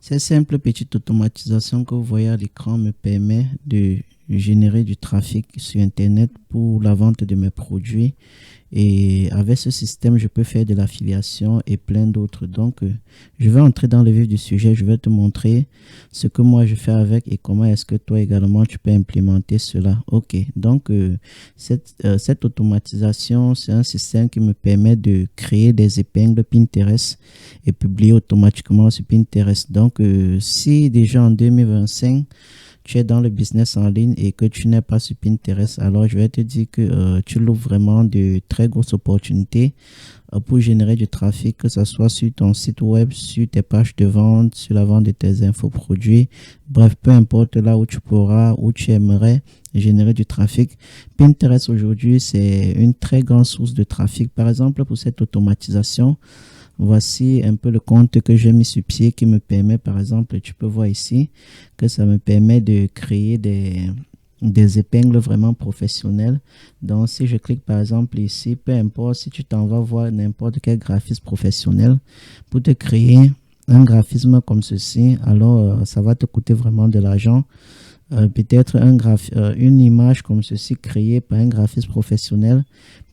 Cette simple petite automatisation que vous voyez à l'écran me permet de générer du trafic sur Internet pour la vente de mes produits. Et avec ce système, je peux faire de l'affiliation et plein d'autres. Donc, je vais entrer dans le vif du sujet. Je vais te montrer ce que moi je fais avec et comment est-ce que toi également tu peux implémenter cela. Ok, donc cette automatisation, c'est un système qui me permet de créer des épingles Pinterest et publier automatiquement sur Pinterest. Donc, si déjà en 2025, tu es dans le business en ligne et que tu n'es pas sur Pinterest, alors je vais te dire que tu loues vraiment de très grosses opportunités pour générer du trafic, que ce soit sur ton site web, sur tes pages de vente, sur la vente de tes infoproduits. Bref, peu importe là où tu pourras, où tu aimerais générer du trafic. Pinterest aujourd'hui, c'est une très grande source de trafic. Par exemple, pour cette automatisation, voici un peu le compte que j'ai mis sur pied qui me permet, par exemple, tu peux voir ici, que ça me permet de créer des épingles vraiment professionnelles. Donc, si je clique par exemple ici, peu importe, si tu t'en vas voir n'importe quel graphiste professionnel pour te créer un graphisme comme ceci, alors ça va te coûter vraiment de l'argent. Peut-être une image comme ceci créée par un graphiste professionnel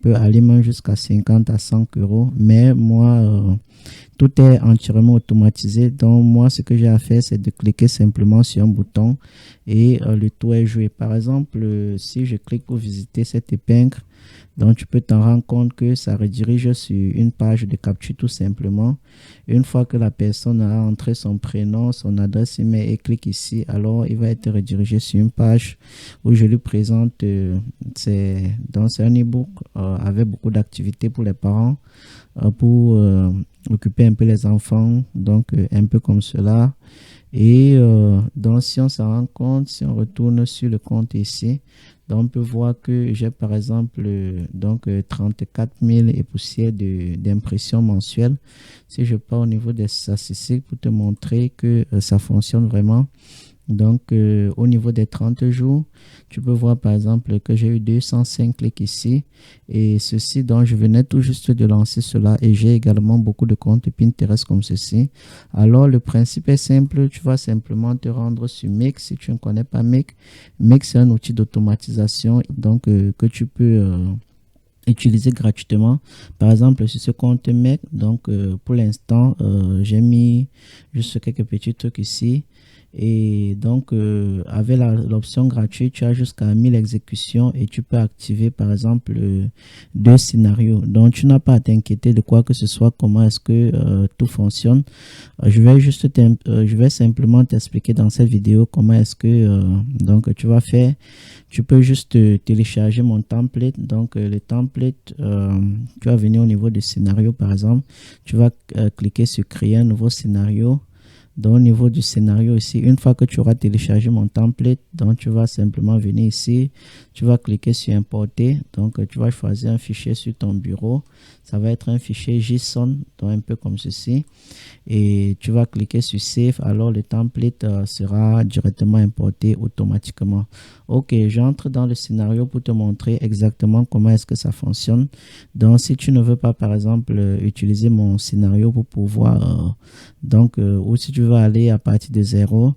peut aller même jusqu'à 50 à 100 euros. Mais moi, tout est entièrement automatisé. Donc, moi, ce que j'ai à faire, c'est de cliquer simplement sur un bouton et le tout est joué. Par exemple, si je clique pour visiter cette épingle, donc tu peux t'en rendre compte que ça redirige sur une page de capture tout simplement. Une fois que la personne a entré son prénom, son adresse email et clique ici, alors il va être redirigé sur une page où je lui présente, c'est un e-book avec beaucoup d'activités pour les parents, pour occuper un peu les enfants, donc un peu comme cela. Et donc si on s'en rend compte, si on retourne sur le compte ici, donc on peut voir que j'ai par exemple 34 000 et poussières d'impression mensuelle. Si je pars au niveau des statistiques pour te montrer que ça fonctionne vraiment. Donc, au niveau des 30 jours, tu peux voir par exemple que j'ai eu 205 clics ici. Et ceci, donc je venais tout juste de lancer cela. Et j'ai également beaucoup de comptes Pinterest comme ceci. Alors, le principe est simple. Tu vas simplement te rendre sur Make si tu ne connais pas Make. Make, c'est un outil d'automatisation donc que tu peux utiliser gratuitement. Par exemple, sur ce compte Make, donc pour l'instant, j'ai mis juste quelques petits trucs ici. Et donc, avec l'option gratuite, tu as jusqu'à 1000 exécutions et tu peux activer, par exemple, 2 scénarios. Donc, tu n'as pas à t'inquiéter de quoi que ce soit, comment est-ce que tout fonctionne. Je vais simplement t'expliquer dans cette vidéo comment est-ce que donc tu vas faire. Tu peux juste télécharger mon template. Donc, le template, tu vas venir au niveau du scénario, par exemple. Tu vas cliquer sur créer un nouveau scénario. Donc, au niveau du scénario ici, une fois que tu auras téléchargé mon template, donc tu vas simplement venir ici, tu vas cliquer sur importer. Donc, tu vas choisir un fichier sur ton bureau. Ça va être un fichier JSON, donc un peu comme ceci. Et tu vas cliquer sur Save. Alors, le template sera directement importé automatiquement. Ok, j'entre dans le scénario pour te montrer exactement comment est-ce que ça fonctionne. Donc, si tu ne veux pas, par exemple, utiliser mon scénario pour pouvoir, ou si tu veux aller à partir de zéro,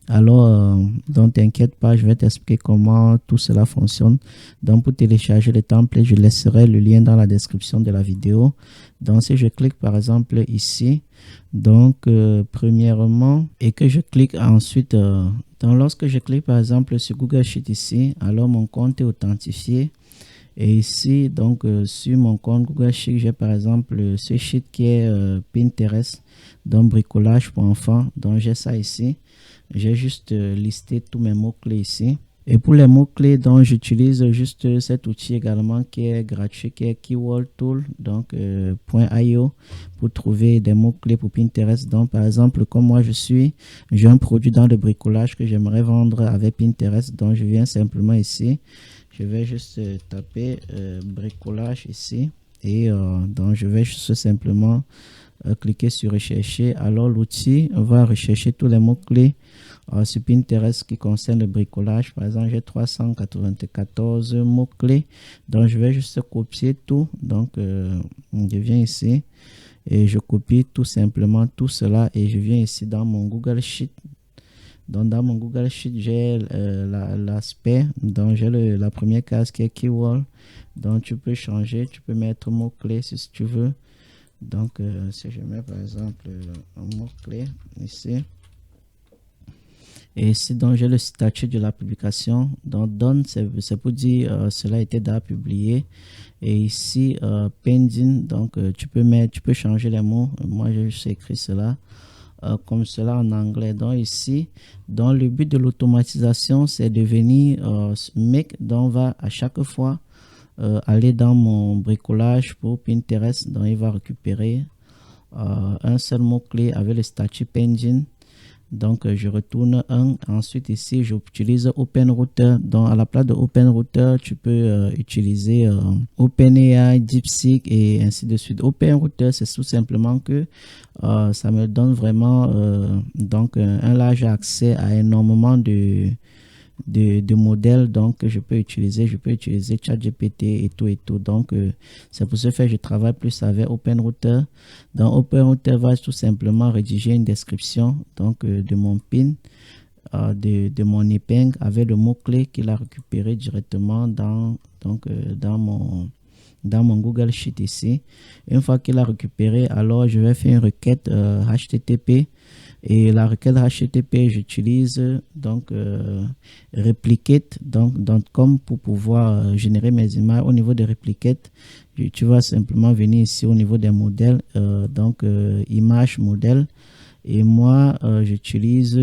alors, donc t'inquiète pas, je vais t'expliquer comment tout cela fonctionne. Donc, pour télécharger le template, je laisserai le lien dans la description de la vidéo. Donc, si je clique par exemple ici, donc premièrement, et que je clique ensuite, donc lorsque je clique par exemple sur Google Sheet ici, alors mon compte est authentifié. Et ici, donc, sur mon compte Google Sheet, j'ai par exemple ce sheet qui est Pinterest, donc bricolage pour enfants. Donc, j'ai ça ici. J'ai juste listé tous mes mots-clés ici. Et pour les mots-clés, donc, j'utilise juste cet outil également qui est gratuit, qui est Keyword Tool, donc .io, pour trouver des mots-clés pour Pinterest. Donc, par exemple, comme moi, j'ai un produit dans le bricolage que j'aimerais vendre avec Pinterest. Donc, je viens simplement ici. Je vais juste taper bricolage ici et donc je vais juste simplement cliquer sur rechercher. Alors l'outil va rechercher tous les mots-clés sur Pinterest qui concernent le bricolage. Par exemple, j'ai 394 mots-clés. Donc je vais juste copier tout. Donc je viens ici et je copie tout simplement tout cela et je viens ici dans mon Google Sheet. Donc, dans mon Google Sheet, j'ai l'aspect. Donc, j'ai la première case qui est Keyword. Donc, tu peux changer, tu peux mettre mot-clé si tu veux. Donc, si je mets par exemple un mot-clé ici. Et ici, donc, j'ai le statut de la publication. Donc, done, c'est pour dire cela a été déjà publié. Et ici, pending, donc tu peux changer les mots. Moi, j'ai juste écrit cela comme cela en anglais. Donc, ici, dans le but de l'automatisation, c'est de venir make. Donc, on va à chaque fois aller dans mon bricolage pour Pinterest. Donc, il va récupérer un seul mot-clé avec le statut pending. Donc, je retourne un. Ensuite, ici, j'utilise OpenRouter. Donc, à la place de OpenRouter, tu peux utiliser OpenAI, DeepSeek et ainsi de suite. OpenRouter, c'est tout simplement que ça me donne vraiment donc, un large accès à énormément de modèles donc que je peux utiliser ChatGPT et tout donc c'est pour ce faire que je travaille plus avec OpenRouter. Donc OpenRouter va tout simplement rédiger une description donc de mon pin de mon épingle avec le mot-clé qu'il a récupéré directement dans mon Google Sheet ici. Une fois qu'il a récupéré, alors je vais faire une requête HTTP. Et la requête HTTP, j'utilise donc Replicate .com pour pouvoir générer mes images. Au niveau de Replicate, tu vas simplement venir ici au niveau des modèles, image modèle. Et moi, j'utilise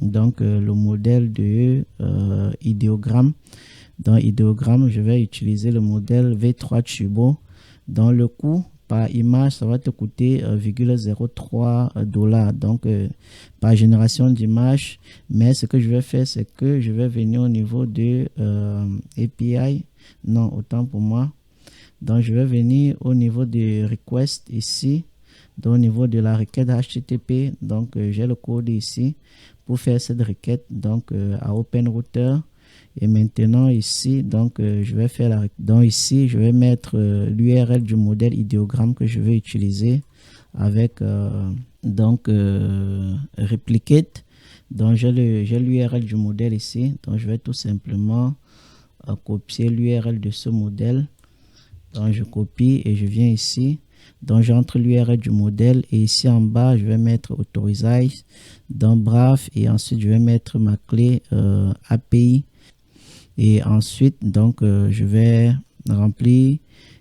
donc le modèle de idéogramme. Dans idéogramme, je vais utiliser le modèle V3 Turbo. Dans le coût par image, ça va te coûter 0,03 $. Donc, par génération d'image. Mais ce que je vais faire, c'est que je vais venir au niveau de API. Non, autant pour moi. Donc, je vais venir au niveau de request ici. Donc, au niveau de la requête HTTP. Donc, j'ai le code ici pour faire cette requête. Donc, à OpenRouter. Et maintenant ici, donc je vais faire ici, je vais mettre l'URL du modèle idéogramme que je vais utiliser avec Replicate. Donc j'ai l'URL du modèle ici. Donc je vais tout simplement copier l'URL de ce modèle. Donc je copie et je viens ici. Donc j'entre l'URL du modèle et ici en bas je vais mettre authorize dans Brave et ensuite je vais mettre ma clé API. Et ensuite, donc, je vais remplir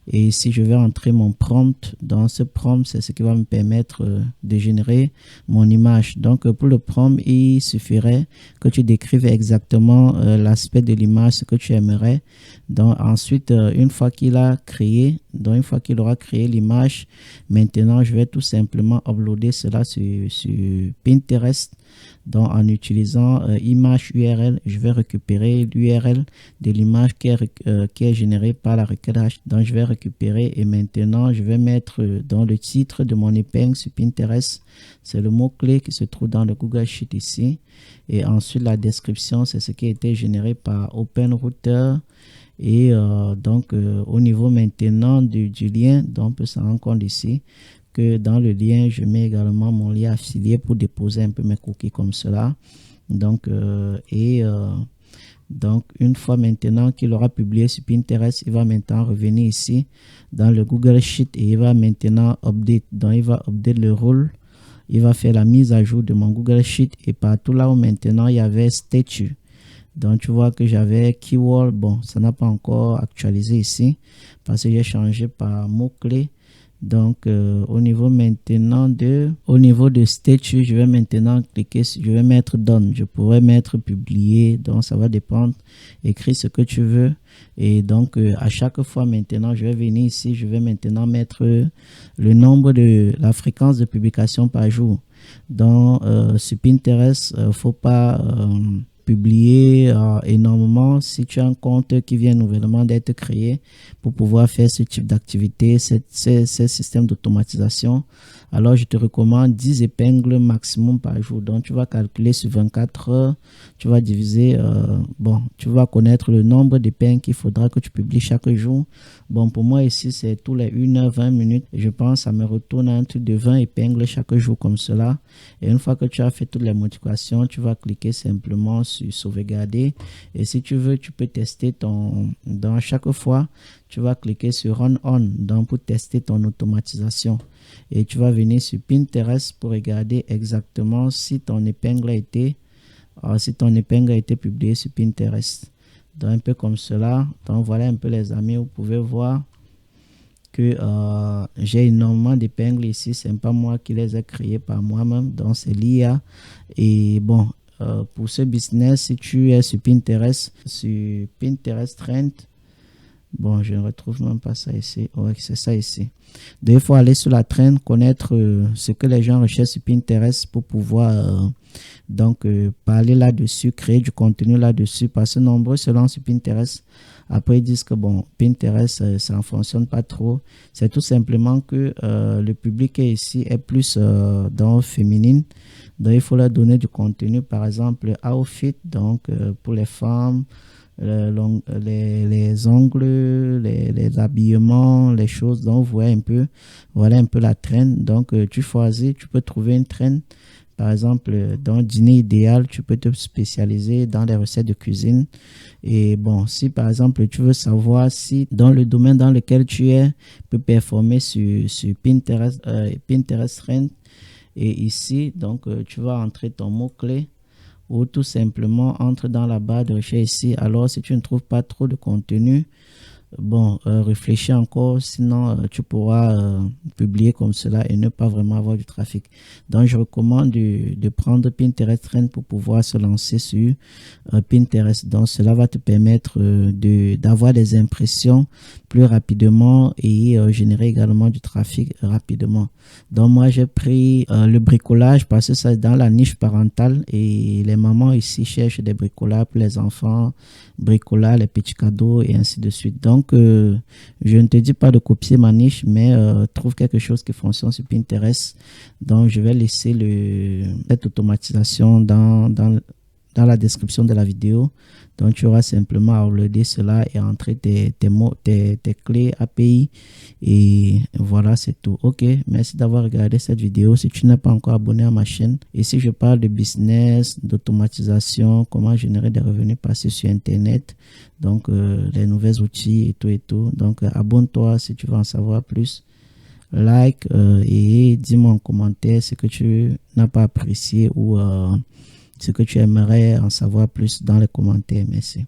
et ici, je vais entrer mon prompt. Dans ce prompt, c'est ce qui va me permettre de générer mon image. Donc, pour le prompt, il suffirait que tu décrives exactement l'aspect de l'image, ce que tu aimerais. Donc, ensuite, une fois qu'il aura créé l'image, maintenant, je vais tout simplement uploader cela sur Pinterest. Donc, en utilisant image URL, je vais récupérer l'URL de l'image qui est générée par la requête H. Donc, je vais récupérer et maintenant, je vais mettre dans le titre de mon épingle sur Pinterest. C'est le mot-clé qui se trouve dans le Google Sheet ici. Et ensuite, la description, c'est ce qui a été généré par OpenRouter. Et au niveau maintenant du lien, donc on peut s'en rendre compte ici. Dans le lien, je mets également mon lien affilié pour déposer un peu mes cookies comme cela. Donc, une fois maintenant qu'il aura publié sur Pinterest, il va maintenant revenir ici dans le Google Sheet et il va maintenant update. Donc, il va update le rôle. Il va faire la mise à jour de mon Google Sheet et partout là où maintenant il y avait statut. Donc, tu vois que j'avais keyword. Bon, ça n'a pas encore actualisé ici parce que j'ai changé par mot-clé. Donc, au niveau de statut, je vais maintenant cliquer, je vais mettre done. Je pourrais mettre publié, donc ça va dépendre. Écris ce que tu veux. Et donc, à chaque fois maintenant, je vais venir ici, je vais maintenant mettre le nombre de la fréquence de publication par jour. Donc, sur Pinterest, faut pas publier énormément si tu as un compte qui vient nouvellement d'être créé pour pouvoir faire ce type d'activité, ces systèmes d'automatisation. Alors je te recommande 10 épingles maximum par jour. Donc tu vas calculer sur 24 heures, tu vas diviser, bon, tu vas connaître le nombre d'épingles qu'il faudra que tu publies chaque jour. Bon, pour moi ici, c'est tous les 1 heure 20 minutes. Je pense que ça me retourne à un truc de 20 épingles chaque jour comme cela. Et une fois que tu as fait toutes les modifications, tu vas cliquer simplement sur sauvegarder. Et si tu veux, tu peux tester dans chaque fois, tu vas cliquer sur Run On donc pour tester ton automatisation. Et tu vas venir sur Pinterest pour regarder exactement si ton épingle a été publiée sur Pinterest. Donc un peu comme cela. Donc voilà un peu les amis, vous pouvez voir que j'ai énormément d'épingles ici. C'est pas moi qui les ai créés par moi-même. Donc c'est l'IA. Et bon, pour ce business, si tu es sur Pinterest Trend, bon, je ne retrouve même pas ça ici. Ouais, c'est ça ici. Donc, il faut aller sur la trend, connaître ce que les gens recherchent sur Pinterest pour pouvoir parler là-dessus, créer du contenu là-dessus. Parce que nombreux se lancent sur Pinterest. Après, ils disent que bon, Pinterest, ça ne fonctionne pas trop. C'est tout simplement que le public ici est plus dans féminine. Donc, il faut leur donner du contenu. Par exemple, outfit, donc pour les femmes. Les ongles, les habillements, les choses. Donc, vous voyez un peu, voilà un peu la trend. Donc, tu choisis, tu peux trouver une trend. Par exemple, dans dîner idéal, tu peux te spécialiser dans les recettes de cuisine. Et bon, si par exemple, tu veux savoir si dans le domaine dans lequel tu es, peut performer sur Pinterest, Pinterest Trend. Et ici, donc, tu vas entrer ton mot-clé ou tout simplement entre dans la barre de recherche ici. Alors, si tu ne trouves pas trop de contenu, bon, réfléchis encore, sinon tu pourras publier comme cela et ne pas vraiment avoir du trafic. Donc, je recommande de prendre Pinterest Trend pour pouvoir se lancer sur Pinterest. Donc, cela va te permettre d'avoir des impressions plus rapidement et générer également du trafic rapidement. Donc, moi, j'ai pris le bricolage parce que c'est dans la niche parentale et les mamans ici cherchent des bricolages pour les enfants, bricolage, les petits cadeaux et ainsi de suite. Donc, je ne te dis pas de copier ma niche, mais trouve quelque chose qui fonctionne sur Pinterest. Donc, je vais laisser cette automatisation dans la description de la vidéo. Donc, tu auras simplement à uploader cela et entrer tes clés API. Et voilà, c'est tout. Ok, merci d'avoir regardé cette vidéo. Si tu n'es pas encore abonné à ma chaîne, ici je parle de business, d'automatisation, comment générer des revenus passés sur Internet. Donc, les nouveaux outils et tout et tout. Donc, abonne-toi si tu veux en savoir plus. Like et dis-moi en commentaire ce que tu n'as pas apprécié ou ce que tu aimerais en savoir plus dans les commentaires. Merci.